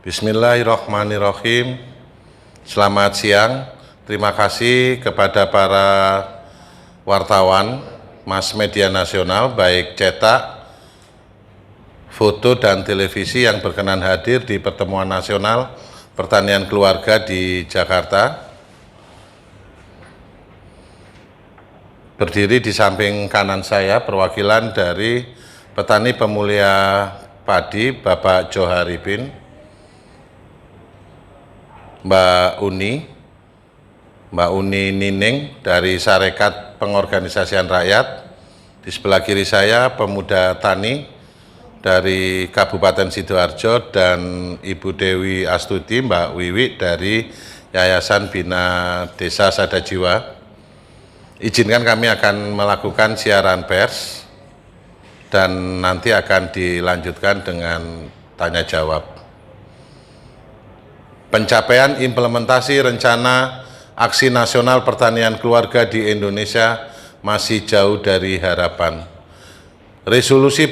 Bismillahirrahmanirrahim. Selamat siang. Terima kasih kepada para wartawan, mass media nasional, baik cetak, foto, dan televisi yang berkenan hadir di Pertemuan Nasional Pertanian Keluarga di Jakarta. Berdiri di samping kanan saya perwakilan dari petani pemulia padi Bapak Joharibin, Mbak Uni Nining dari Sarekat Pengorganisasian Rakyat. Di sebelah kiri saya pemuda tani dari Kabupaten Sidoarjo dan Ibu Dewi Astuti, Mbak Wiwi dari Yayasan Bina Desa Sadajiwa. Izinkan kami akan melakukan siaran pers dan nanti akan dilanjutkan dengan tanya jawab. Pencapaian implementasi rencana aksi nasional pertanian keluarga di Indonesia masih jauh dari harapan. Resolusi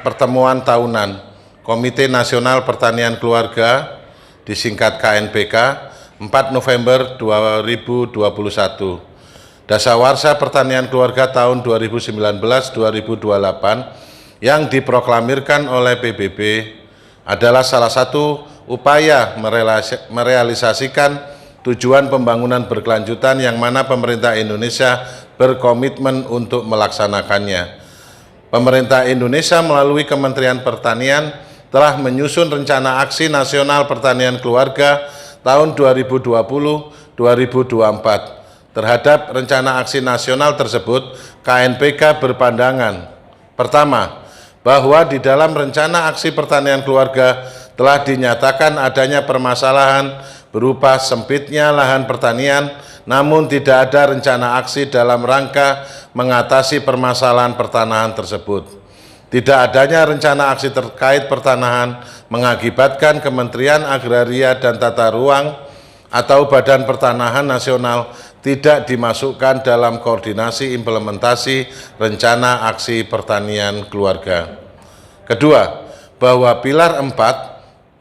pertemuan tahunan Komite Nasional Pertanian Keluarga disingkat KNPK 4 November 2021. Dasawarsa Pertanian Keluarga tahun 2019-2028 yang diproklamirkan oleh PBB adalah salah satu upaya merealisasikan tujuan pembangunan berkelanjutan yang mana pemerintah Indonesia berkomitmen untuk melaksanakannya. Pemerintah Indonesia melalui Kementerian Pertanian telah menyusun rencana aksi nasional pertanian keluarga tahun 2020-2024. Terhadap rencana aksi nasional tersebut, KNPK berpandangan, pertama, bahwa di dalam rencana aksi pertanian keluarga telah dinyatakan adanya permasalahan berupa sempitnya lahan pertanian, namun tidak ada rencana aksi dalam rangka mengatasi permasalahan pertanahan tersebut. Tidak adanya rencana aksi terkait pertanahan mengakibatkan Kementerian Agraria dan Tata Ruang atau Badan Pertanahan Nasional tidak dimasukkan dalam koordinasi implementasi rencana aksi pertanian keluarga. Kedua, bahwa pilar 4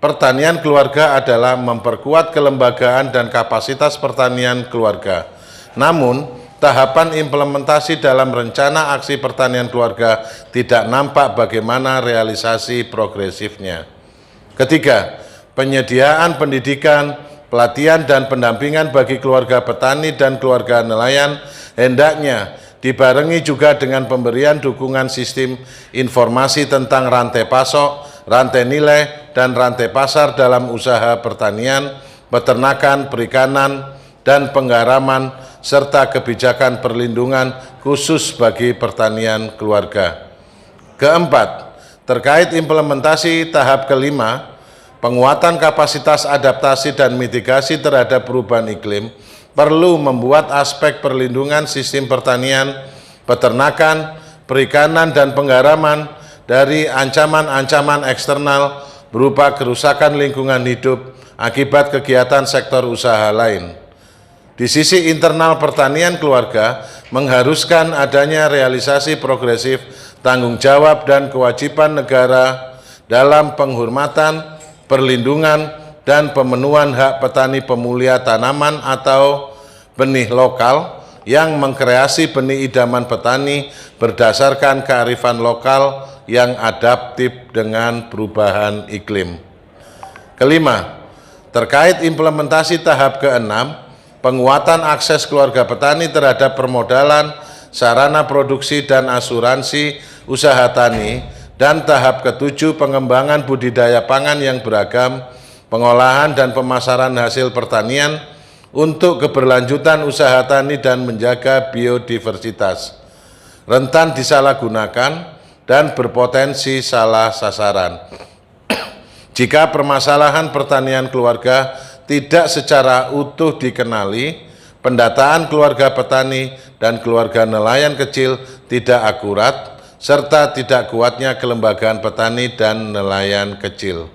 pertanian keluarga adalah memperkuat kelembagaan dan kapasitas pertanian keluarga. Namun, tahapan implementasi dalam rencana aksi pertanian keluarga tidak nampak bagaimana realisasi progresifnya. Ketiga, penyediaan pendidikan, pelatihan dan pendampingan bagi keluarga petani dan keluarga nelayan hendaknya dibarengi juga dengan pemberian dukungan sistem informasi tentang rantai pasok, rantai nilai, dan rantai pasar dalam usaha pertanian, peternakan, perikanan, dan penggaraman, serta kebijakan perlindungan khusus bagi pertanian keluarga. Keempat, terkait implementasi tahap kelima, penguatan kapasitas adaptasi dan mitigasi terhadap perubahan iklim, perlu membuat aspek perlindungan sistem pertanian, peternakan, perikanan, dan penggaraman dari ancaman-ancaman eksternal berupa kerusakan lingkungan hidup akibat kegiatan sektor usaha lain. Di sisi internal pertanian keluarga mengharuskan adanya realisasi progresif tanggung jawab dan kewajiban negara dalam penghormatan, perlindungan, dan pemenuhan hak petani pemulia tanaman atau benih lokal yang mengkreasi benih idaman petani berdasarkan kearifan lokal yang adaptif dengan perubahan iklim. Kelima, terkait implementasi tahap ke-6, penguatan akses keluarga petani terhadap permodalan, sarana produksi dan asuransi usaha tani, dan tahap ke-7, pengembangan budidaya pangan yang beragam, pengolahan dan pemasaran hasil pertanian untuk keberlanjutan usaha tani dan menjaga biodiversitas, rentan disalahgunakan dan berpotensi salah sasaran. Jika permasalahan pertanian keluarga tidak secara utuh dikenali, pendataan keluarga petani dan keluarga nelayan kecil tidak akurat, serta tidak kuatnya kelembagaan petani dan nelayan kecil.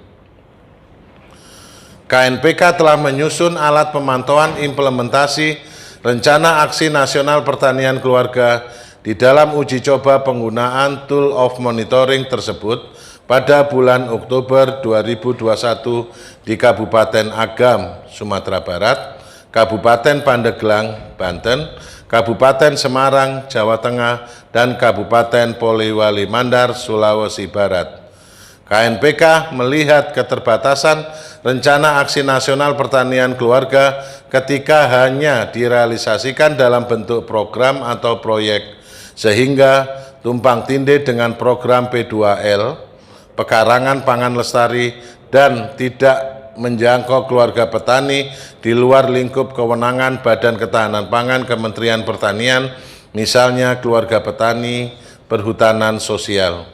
KNPK telah menyusun alat pemantauan implementasi Rencana Aksi Nasional Pertanian Keluarga di dalam uji coba penggunaan tool of monitoring tersebut pada bulan Oktober 2021 di Kabupaten Agam, Sumatera Barat, Kabupaten Pandeglang, Banten, Kabupaten Semarang, Jawa Tengah, dan Kabupaten Polewali Mandar, Sulawesi Barat. KNPK melihat keterbatasan rencana aksi nasional pertanian keluarga ketika hanya direalisasikan dalam bentuk program atau proyek, sehingga tumpang tindih dengan program P2L, pekarangan pangan lestari, dan tidak menjangkau keluarga petani di luar lingkup kewenangan Badan Ketahanan Pangan Kementerian Pertanian, misalnya keluarga petani perhutanan sosial.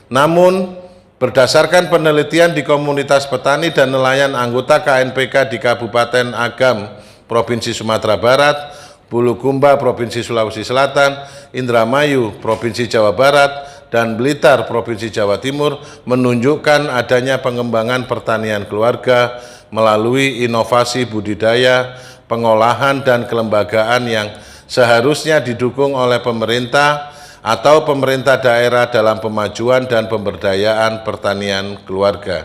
Namun, berdasarkan penelitian di komunitas petani dan nelayan anggota KNPK di Kabupaten Agam, Provinsi Sumatera Barat, Bulukumba, Provinsi Sulawesi Selatan, Indramayu, Provinsi Jawa Barat, dan Blitar, Provinsi Jawa Timur menunjukkan adanya pengembangan pertanian keluarga melalui inovasi budidaya, pengolahan, dan kelembagaan yang seharusnya didukung oleh pemerintah atau pemerintah daerah dalam pemajuan dan pemberdayaan pertanian keluarga.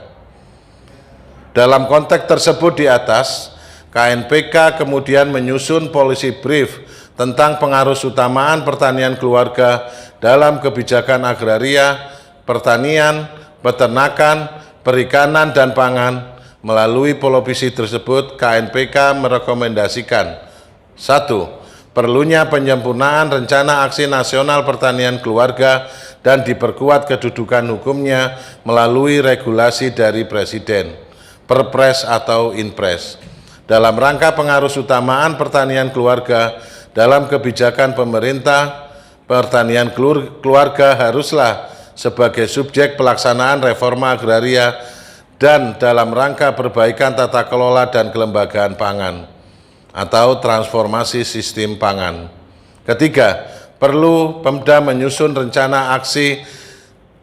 Dalam konteks tersebut di atas, KNPK kemudian menyusun policy brief tentang pengarusutamaan pertanian keluarga dalam kebijakan agraria, pertanian, peternakan, perikanan, dan pangan. Melalui policy tersebut, KNPK merekomendasikan: 1. Perlunya penyempurnaan rencana aksi nasional pertanian keluarga dan diperkuat kedudukan hukumnya melalui regulasi dari Presiden, Perpres atau Inpres. Dalam rangka pengarusutamaan pertanian keluarga dalam kebijakan pemerintah, pertanian keluarga haruslah sebagai subjek pelaksanaan reforma agraria dan dalam rangka perbaikan tata kelola dan kelembagaan pangan atau transformasi sistem pangan. Ketiga, perlu Pemda menyusun rencana aksi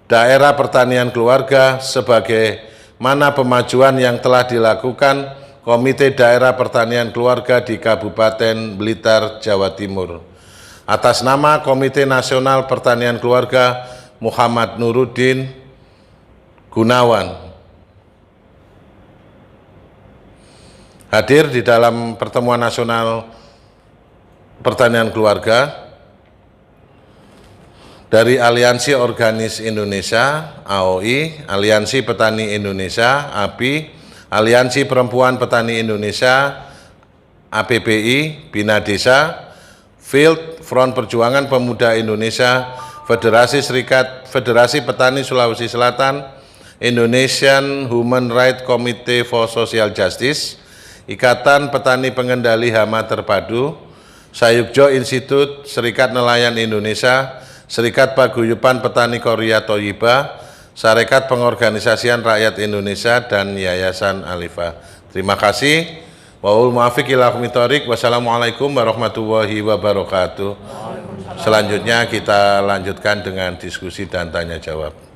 daerah pertanian keluarga sebagaimana pemajuan yang telah dilakukan Komite Daerah Pertanian Keluarga di Kabupaten Blitar, Jawa Timur. Atas nama Komite Nasional Pertanian Keluarga, Muhammad Nuruddin Gunawan hadir di dalam pertemuan nasional pertanian keluarga dari Aliansi Organis Indonesia (AOI), Aliansi Petani Indonesia (API), Aliansi Perempuan Petani Indonesia (APPI), Bina Desa, Field Front Perjuangan Pemuda Indonesia, Federasi Petani Sulawesi Selatan, Indonesian Human Rights Committee for Social Justice, Ikatan Petani Pengendali Hama Terpadu, Sayugjo Institute, Serikat Nelayan Indonesia, Serikat Paguyuban Petani Korea Toyiba, Sarekat Pengorganisasian Rakyat Indonesia, dan Yayasan Alifa. Terima kasih. Wa'ul muafiq ila aqwamit. Wassalamualaikum warahmatullahi wabarakatuh. Selanjutnya kita lanjutkan dengan diskusi dan tanya jawab.